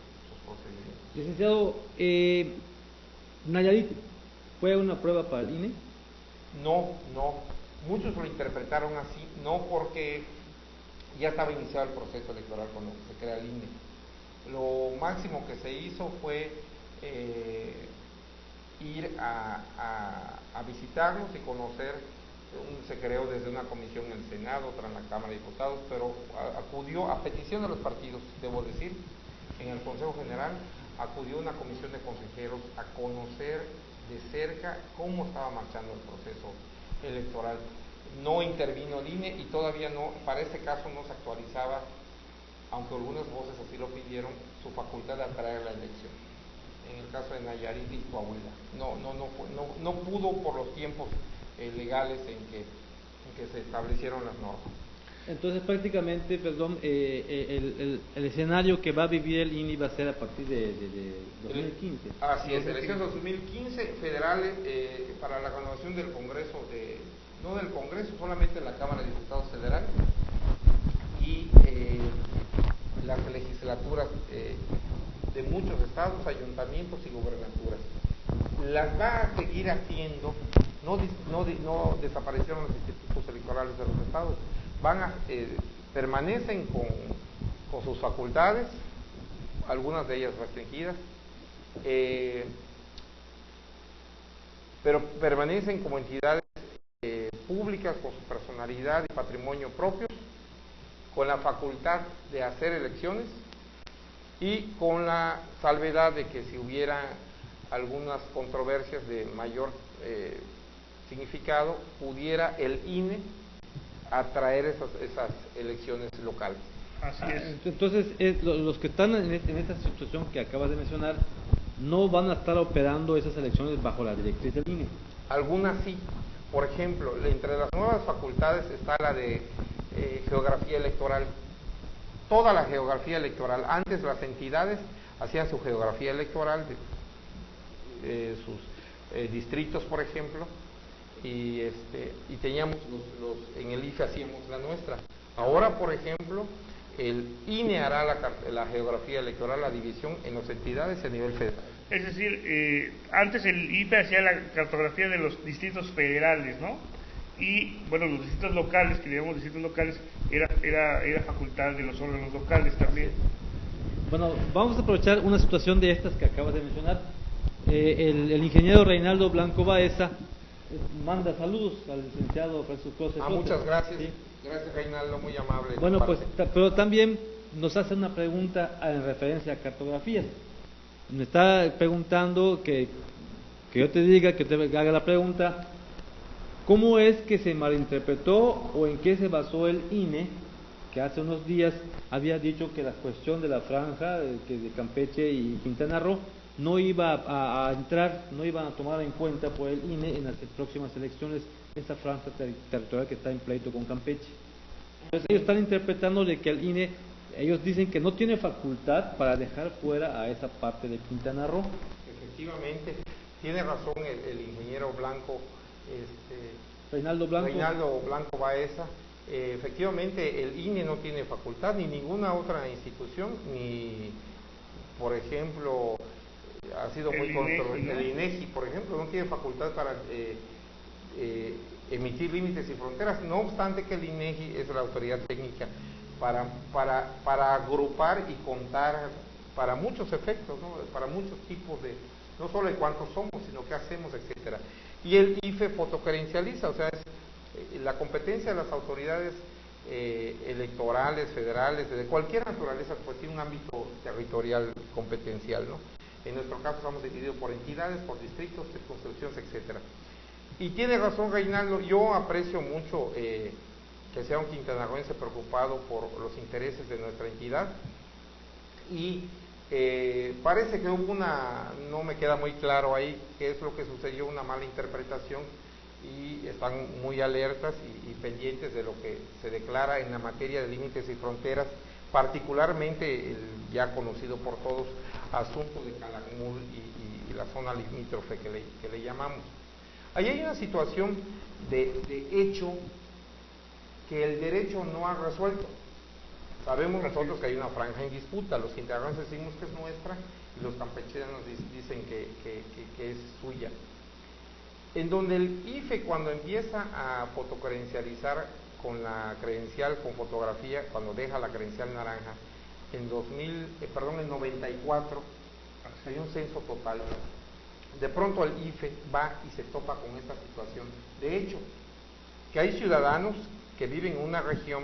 procedimientos. Licenciado, Nayarit, ¿fue una prueba para el INE? No, muchos lo interpretaron así, no, porque ya estaba iniciado el proceso electoral cuando se crea el INE. Lo máximo que se hizo fue ir a visitarlos y conocer. Se creó desde una comisión en el Senado, otra en la Cámara de Diputados, pero acudió a petición de los partidos, debo decir, en el Consejo General, acudió una comisión de consejeros a conocer de cerca cómo estaba marchando el proceso electoral. No intervino el INE y todavía no, para este caso no se actualizaba, aunque algunas voces así lo pidieron, su facultad de atraer la elección. En el caso de Nayarit y Coahuila, no pudo por los tiempos legales en que se establecieron las normas. Entonces prácticamente, perdón, el escenario que va a vivir el INE va a ser a partir de 2015. Así es, elecciones 2015 federales para la renovación del Congreso, no del Congreso, solamente de la Cámara de Diputados Federal, y las legislaturas de muchos estados, ayuntamientos y gubernaturas. Las va a seguir haciendo, no desaparecieron los institutos electorales de los estados, permanecen con sus facultades, algunas de ellas restringidas, pero permanecen como entidades públicas con su personalidad y patrimonio propios, con la facultad de hacer elecciones y con la salvedad de que si hubiera algunas controversias de mayor significado, pudiera el INE atraer esas elecciones locales. Así es. Entonces, los que están en esta situación que acabas de mencionar, no van a estar operando esas elecciones bajo la directriz del INE. Algunas sí. Por ejemplo, entre las nuevas facultades está la de geografía electoral. Toda la geografía electoral. Antes las entidades hacían su geografía electoral de sus distritos, por ejemplo, y teníamos en el IFE hacíamos la nuestra. Ahora, por ejemplo, el INE hará la geografía electoral, la división en las entidades a nivel federal. Es decir, antes el IFE hacía la cartografía de los distritos federales, ¿no? Y, bueno, los distritos locales, que le llamamos distritos locales, era facultad de los órganos locales también. Bueno, vamos a aprovechar una situación de estas que acabas de mencionar. El ingeniero Reinaldo Blanco Baeza manda saludos al licenciado Francisco Closet. Muchas gracias. ¿Sí? Gracias, Reinaldo, muy amable. Bueno, pues, pero también nos hace una pregunta en referencia a cartografías. Me está preguntando que yo te diga, que te haga la pregunta, ¿cómo es que se malinterpretó o en qué se basó el INE, que hace unos días había dicho que la cuestión de la franja de Campeche y Quintana Roo no iba a entrar, no iban a tomar en cuenta por el INE en las próximas elecciones esa franja territorial que está en pleito con Campeche? Entonces ellos están interpretando de que el INE, ellos dicen que no tiene facultad para dejar fuera a esa parte de Quintana Roo. Efectivamente, tiene razón el ingeniero Blanco, Reinaldo Blanco Baeza. Efectivamente, el INE no tiene facultad, ni ninguna otra institución, ni, por ejemplo, ha sido muy controversial. El INEGI, por ejemplo, no tiene facultad para emitir límites y fronteras, no obstante que el INEGI es la autoridad técnica para agrupar y contar para muchos efectos, ¿no? Para muchos tipos de, no solo de cuántos somos, sino qué hacemos, etcétera. Y el IFE fotogerencializa, o sea, es la competencia de las autoridades electorales, federales, de cualquier naturaleza, pues tiene un ámbito territorial competencial, ¿no? En nuestro caso estamos divididos por entidades, por distritos, circunscripciones, etcétera. Y tiene razón Reinaldo, yo aprecio mucho que sea un quintanarroense preocupado por los intereses de nuestra entidad, y parece que hubo no me queda muy claro ahí qué es lo que sucedió, una mala interpretación, y están muy alertas y pendientes de lo que se declara en la materia de límites y fronteras, particularmente el ya conocido por todos asunto de Calakmul y la zona limítrofe que le llamamos. Ahí hay una situación de hecho que el derecho no ha resuelto. Sabemos nosotros que hay una franja en disputa, los quintanarroenses decimos que es nuestra y los campechanos dicen que es suya. En donde el IFE, cuando empieza a fotogerencializar con la credencial con fotografía, cuando deja la credencial naranja, en 94, hay un censo total. De pronto el IFE va y se topa con esta situación. De hecho, que hay ciudadanos que viven en una región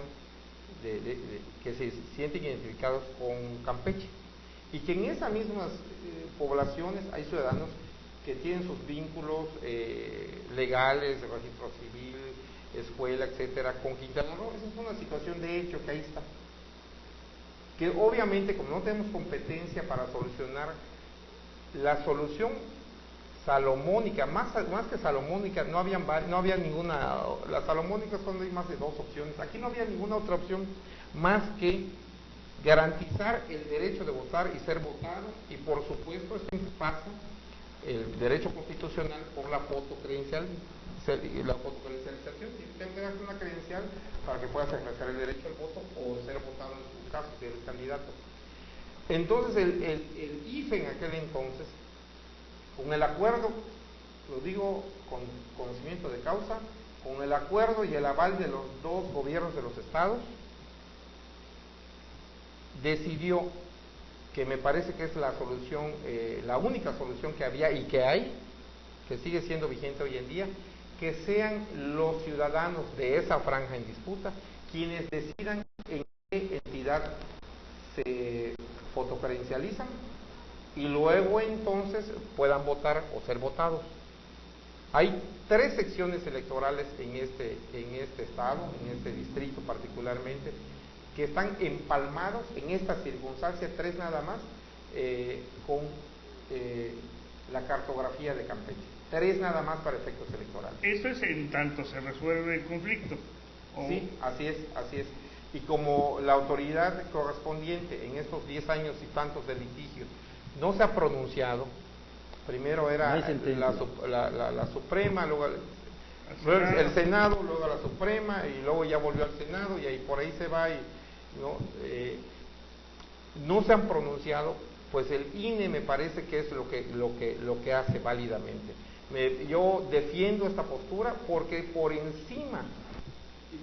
que se sienten identificados con Campeche, y que en esas mismas poblaciones hay ciudadanos que tienen sus vínculos legales, de registro civil, escuela, etcétera, con Quintana Roo. Esa es una situación de hecho que ahí está. Que obviamente, como no tenemos competencia para solucionar, la solución salomónica, más que salomónica, no había ninguna, las salomónicas son de más de dos opciones, aquí no había ninguna otra opción más que garantizar el derecho de votar y ser votado, y por supuesto esto pasa el derecho constitucional por la fotocredencial, la fotogerencialización. Tienes que darte una credencial para que puedas ejercer el derecho al voto o ser votado en su caso si eres candidato. Entonces el IFE en aquel entonces, con el acuerdo, lo digo con conocimiento de causa, con el acuerdo y el aval de los dos gobiernos de los estados, decidió, que me parece que es la solución, la única solución que había y que hay, que sigue siendo vigente hoy en día, que sean los ciudadanos de esa franja en disputa quienes decidan en qué entidad se fotogerencializan y luego entonces puedan votar o ser votados. Hay 3 secciones electorales en este estado, en este distrito particularmente, que están empalmados en esta circunstancia, 3 nada más, con la cartografía de Campeche. 3 nada más para efectos electorales. Eso es en tanto se resuelve el conflicto. Sí, así es. Y como la autoridad correspondiente en estos 10 años y tantos de litigio no se ha pronunciado, primero era la Suprema, luego el Senado, luego la Suprema, y luego ya volvió al Senado, y ahí por ahí se va, y no se han pronunciado, pues el INE me parece que es lo que hace válidamente. Yo defiendo esta postura porque por encima,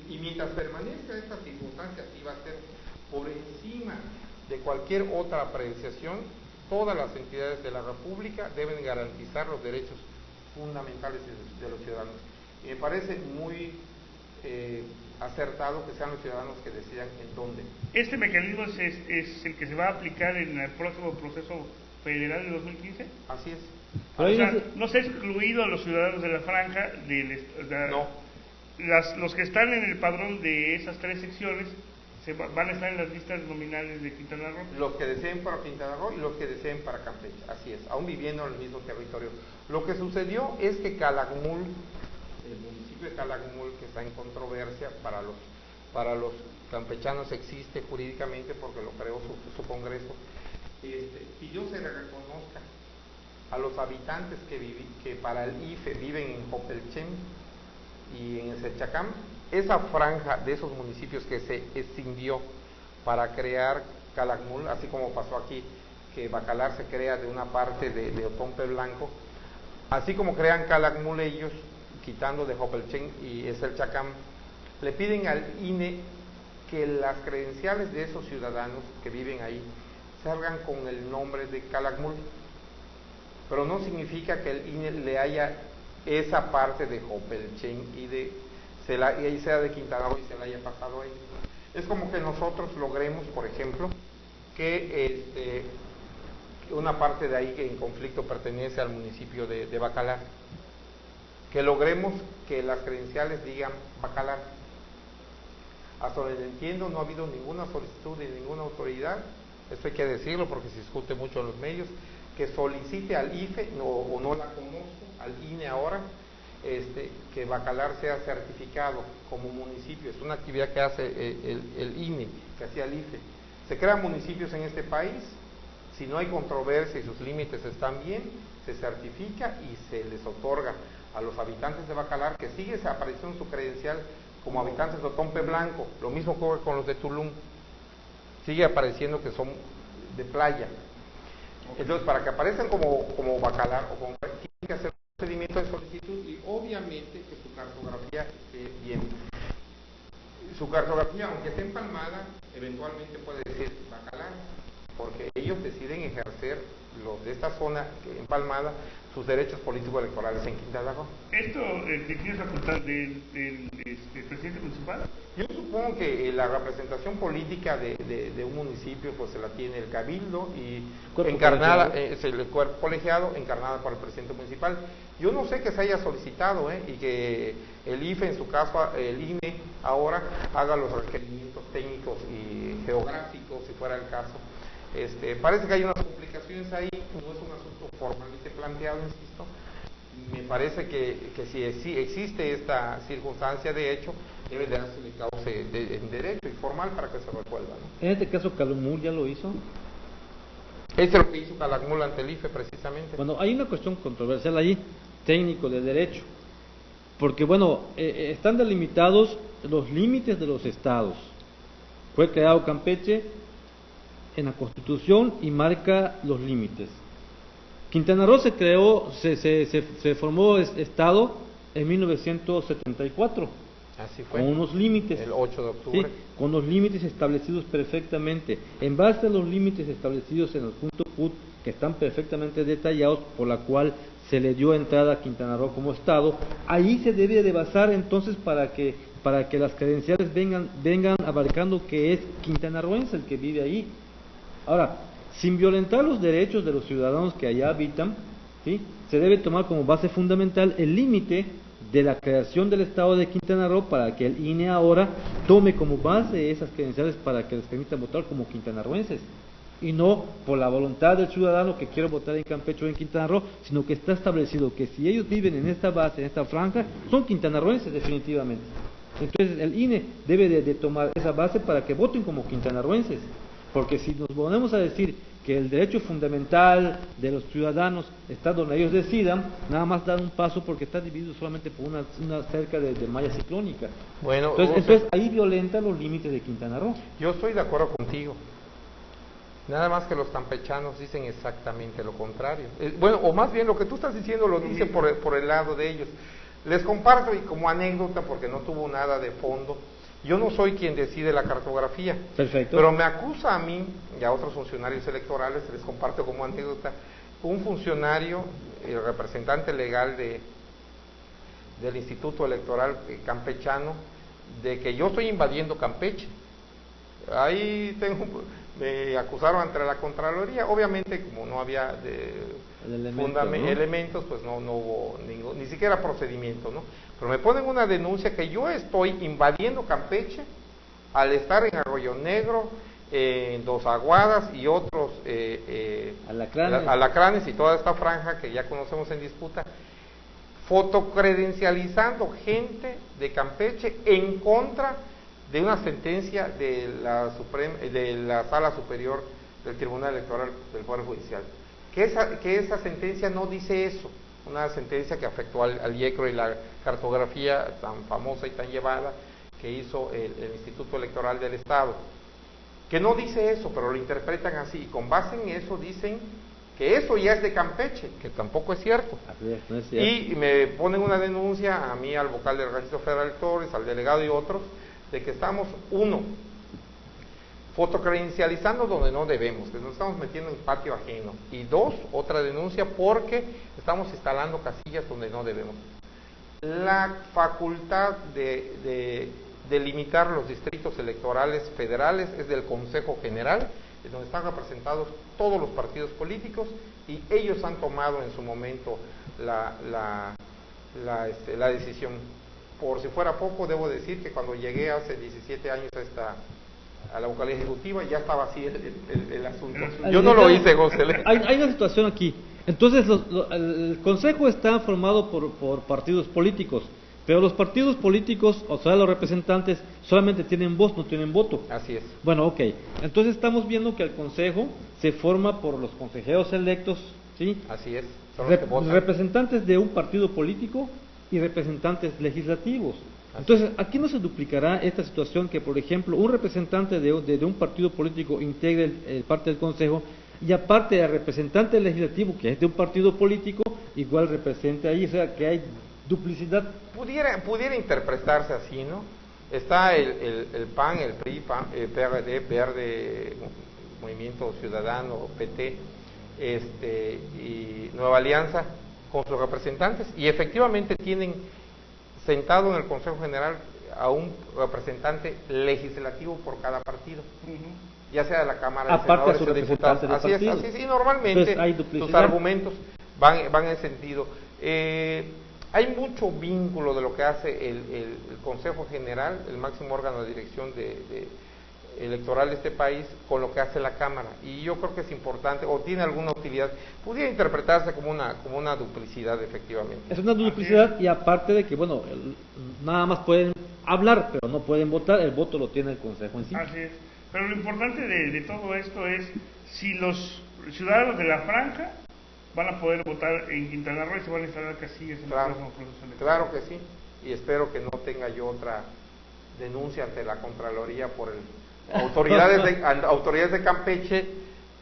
y mientras permanezca esta circunstancia, así va a ser, por encima de cualquier otra apreciación, todas las entidades de la República deben garantizar los derechos fundamentales de los ciudadanos. Y me parece muy acertado que sean los ciudadanos que decidan en dónde. ¿Este mecanismo es el que se va a aplicar en el próximo proceso federal de 2015? Así es. O sea, no se ha excluido a los ciudadanos de la franja, no. Los que están en el padrón de esas 3 secciones van a estar en las listas nominales de Quintana Roo. Los que deseen para Quintana Roo y los que deseen para Campeche, así es, aún viviendo en el mismo territorio. Lo que sucedió es que Calakmul, el municipio de Calakmul, que está en controversia para los campechanos, existe jurídicamente porque lo creó su Congreso, pidió se le reconozca a los habitantes que para el IFE viven en Jopelchen y en Selchacán, esa franja de esos municipios que se extinguió para crear Calakmul, así como pasó aquí, que Bacalar se crea de una parte de Otompe Blanco, así como crean Calakmul ellos, quitando de Jopelchen y Selchacán, le piden al INE que las credenciales de esos ciudadanos que viven ahí salgan con el nombre de Calakmul, pero no significa que el INE le haya esa parte de Jopelchen y sea de Quintana Roo y se la haya pasado ahí. Es como que nosotros logremos, por ejemplo, que una parte de ahí que en conflicto pertenece al municipio de Bacalar, que logremos que las credenciales digan Bacalar. Hasta donde entiendo no ha habido ninguna solicitud de ninguna autoridad, esto hay que decirlo porque se discute mucho en los medios, que solicite al IFE, o no la conozco, al INE ahora, que Bacalar sea certificado como municipio. Es una actividad que hace el INE, que hacía el IFE. Se crean municipios en este país, si no hay controversia y sus límites están bien, se certifica y se les otorga a los habitantes de Bacalar, que sigue apareciendo en su credencial como habitantes de Otompe Blanco. Lo mismo ocurre con los de Tulum, sigue apareciendo que son de playa. Entonces, para que aparezcan como Bacalar o como tienen que hacer un procedimiento de solicitud y obviamente que su cartografía esté bien. Su cartografía, aunque esté empalmada, eventualmente puede decir Bacalar, porque ellos deciden ejercer, los de esta zona empalmada, sus derechos políticos electorales en Quintana Roo. ¿Esto tiene facultad del presidente municipal? Yo supongo que la representación política de un municipio pues se la tiene el cabildo y encarnada, es el cuerpo colegiado encarnada por el presidente municipal. Yo no sé que se haya solicitado y que el IFE, en su caso el INE, ahora haga los requerimientos técnicos y geográficos, si fuera el caso. Parece que hay unas complicaciones ahí, no es un asunto formalmente planteado, insisto. Me parece que si existe esta circunstancia de hecho, debe de darse el cauce en derecho y formal para que se resuelva, ¿no? En este caso, Calakmul ya lo hizo. Este es lo que hizo Calakmul ante el IFE, precisamente. Bueno, hay una cuestión controversial ahí, técnico de derecho, porque bueno, están delimitados los límites de los estados. Fue creado Campeche en la Constitución y marca los límites. Quintana Roo se creó, se formó estado en 1974. Así fue. Con unos límites. El 8 de octubre. Sí, con los límites establecidos perfectamente. En base a los límites establecidos en el punto PUT, que están perfectamente detallados, por la cual se le dio entrada a Quintana Roo como estado, ahí se debe de basar entonces para que las credenciales vengan abarcando que es quintanarroense el que vive ahí. Ahora, sin violentar los derechos de los ciudadanos que allá habitan, ¿sí?, se debe tomar como base fundamental el límite de la creación del estado de Quintana Roo para que el INE ahora tome como base esas credenciales para que les permita votar como quintanarroenses y no por la voluntad del ciudadano que quiere votar en Campeche o en Quintana Roo, sino que está establecido que si ellos viven en esta base, en esta franja, son quintanarroenses definitivamente. Entonces el INE debe de tomar esa base para que voten como quintanarroenses, porque si nos ponemos a decir que el derecho fundamental de los ciudadanos está donde ellos decidan, nada más dan un paso porque está dividido solamente por una cerca de malla ciclónica. Bueno, entonces ahí violenta los límites de Quintana Roo. Yo estoy de acuerdo contigo. Nada más que los campechanos dicen exactamente lo contrario. Bueno, o más bien lo que tú estás diciendo lo dicen por el lado de ellos. Les comparto y como anécdota, porque no tuvo nada de fondo, yo no soy quien decide la cartografía. Perfecto. Pero me acusa a mí y a otros funcionarios electorales, les comparto como anécdota, un funcionario el representante legal del Instituto Electoral Campechano, de que yo estoy invadiendo Campeche. Ahí me acusaron ante la Contraloría, obviamente como no había elementos, pues no hubo ni siquiera procedimiento, ¿no? Pero me ponen una denuncia que yo estoy invadiendo Campeche al estar en Arroyo Negro, en Dos Aguadas y otros alacranes y toda esta franja que ya conocemos en disputa, fotocredencializando gente de Campeche en contra de una sentencia de la Sala Superior del Tribunal Electoral del Poder Judicial. Que esa sentencia no dice eso, una sentencia que afectó al IECRO y la cartografía tan famosa y tan llevada que hizo el Instituto Electoral del Estado, que no dice eso, pero lo interpretan así, y con base en eso dicen que eso ya es de Campeche, que tampoco es cierto. Así es, no es cierto. Y me ponen una denuncia a mí, al vocal del Registro Federal Torres, al delegado y otros, de que estamos, uno, fotocredencializando donde no debemos, que nos estamos metiendo en patio ajeno, y dos, otra denuncia porque estamos instalando casillas donde no debemos. La facultad de delimitar los distritos electorales federales es del Consejo General, en donde están representados todos los partidos políticos, y ellos han tomado en su momento la decisión. Por si fuera poco, debo decir que cuando llegué hace 17 años a la vocalía ejecutiva, ya estaba así el asunto. Yo no lo hice, José. Hay una situación aquí. Entonces, el Consejo está formado por partidos políticos, pero los partidos políticos, o sea, los representantes, solamente tienen voz, no tienen voto. Así es. Bueno, ok. Entonces estamos viendo que el Consejo se forma por los consejeros electos, ¿sí? Así es. Son los que votan. Representantes de un partido político y representantes legislativos. Entonces, aquí no se duplicará esta situación que, por ejemplo, un representante de un partido político integre parte del Consejo, y aparte el representante legislativo, que es de un partido político, igual represente ahí, o sea, que hay duplicidad. Pudiera interpretarse así, ¿no? Está el PAN, el PRI, PRD, Verde, Movimiento Ciudadano, PT, y Nueva Alianza, con sus representantes, y efectivamente tienen sentado en el Consejo General a un representante legislativo por cada partido, ya sea de la Cámara de Senadores o diputados. Así es, y normalmente sus argumentos van en ese sentido. Hay mucho vínculo de lo que hace el Consejo General, el máximo órgano de dirección electoral de este país, con lo que hace la Cámara, y yo creo que es importante, o tiene alguna utilidad. Pudiera interpretarse como una duplicidad, efectivamente. Es una duplicidad, y aparte de que, bueno, nada más pueden hablar, pero no pueden votar, el voto lo tiene el Consejo en sí. Así es. Pero lo importante de todo esto es si los ciudadanos de la franja van a poder votar en Quintana Roo y se van a instalar casillas en el próximo proceso electoral. Claro que sí, y espero que no tenga yo otra denuncia ante la Contraloría por autoridades de Campeche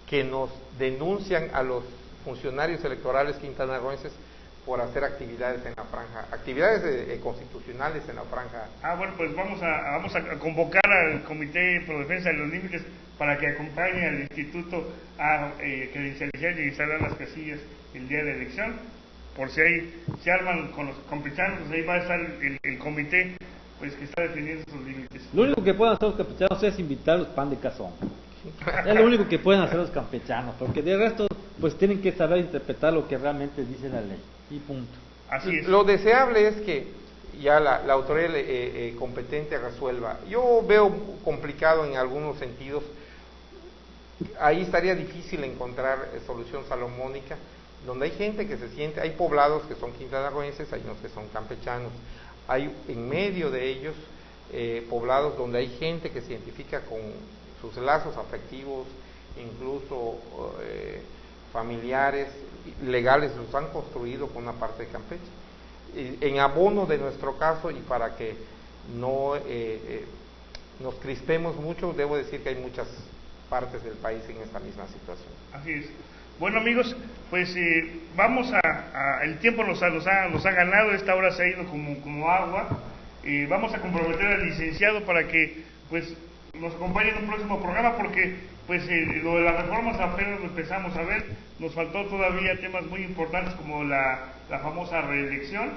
que nos denuncian a los funcionarios electorales quintanarroenses por hacer actividades en la franja, actividades constitucionales en la franja. Bueno, pues vamos a convocar al Comité Pro Defensa de los Límites para que acompañe al Instituto a credencializar y instalar las casillas el día de la elección. Por si ahí se arman con los campechanos, pues ahí va a estar el comité, pues, que está definiendo sus límites. Lo único que pueden hacer los campechanos es invitarlos pan de cazón. Es lo único que pueden hacer los campechanos, porque de resto, pues tienen que saber interpretar lo que realmente dice la ley, y punto. Así es. Lo deseable es que ya la autoridad competente resuelva. Yo veo complicado en algunos sentidos, ahí estaría difícil encontrar solución salomónica, donde hay gente que se siente, hay poblados que son quintanarroenses, hay unos que son campechanos, hay en medio de ellos poblados donde hay gente que se identifica con sus lazos afectivos, incluso familiares, legales, los han construido con una parte de Campeche. En abono de nuestro caso, y para que no nos crispemos mucho, debo decir que hay muchas partes del país en esta misma situación. Así es. Bueno, amigos, pues vamos el tiempo nos ha ganado, esta hora se ha ido como agua. Vamos a comprometer al licenciado para que, pues, nos acompañe en un próximo programa, porque pues lo de las reformas apenas lo empezamos a ver. Nos faltó todavía temas muy importantes como la famosa reelección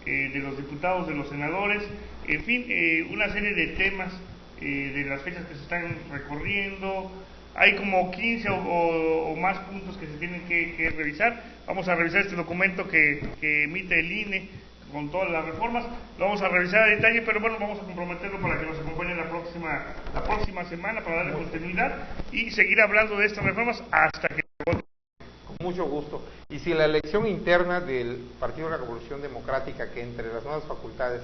de los diputados, de los senadores, en fin, una serie de temas de las fechas que se están recorriendo. Hay como 15 o más puntos que se tienen que revisar. Vamos a revisar este documento que emite el INE con todas las reformas. Lo vamos a revisar a detalle, pero bueno, vamos a comprometerlo para que nos acompañe la próxima semana para darle continuidad y seguir hablando de estas reformas hasta que se vote. Con mucho gusto. Y si la elección interna del Partido de la Revolución Democrática, que entre las nuevas facultades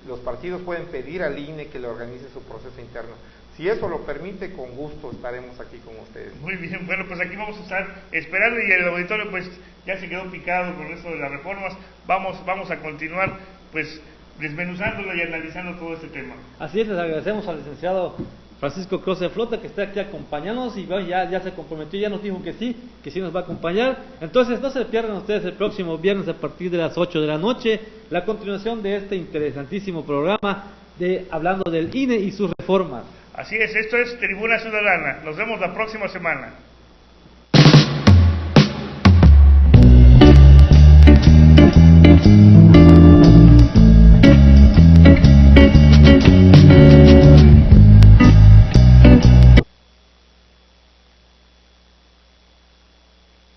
los partidos pueden pedir al INE que le organice su proceso interno, si eso lo permite, con gusto estaremos aquí con ustedes. Muy bien, bueno, pues aquí vamos a estar esperando, y el auditorio pues ya se quedó picado con esto de las reformas. Vamos a continuar pues desmenuzándolo y analizando todo este tema. Así es, les agradecemos al licenciado Francisco Croce Flota, que está aquí acompañándonos, y bueno, ya se comprometió, ya nos dijo que sí nos va a acompañar. Entonces no se pierdan ustedes el próximo viernes a partir de las 8 de la noche, la continuación de este interesantísimo programa de hablando del INE y sus reformas. Así es, esto es Tribuna Ciudadana. Nos vemos la próxima semana.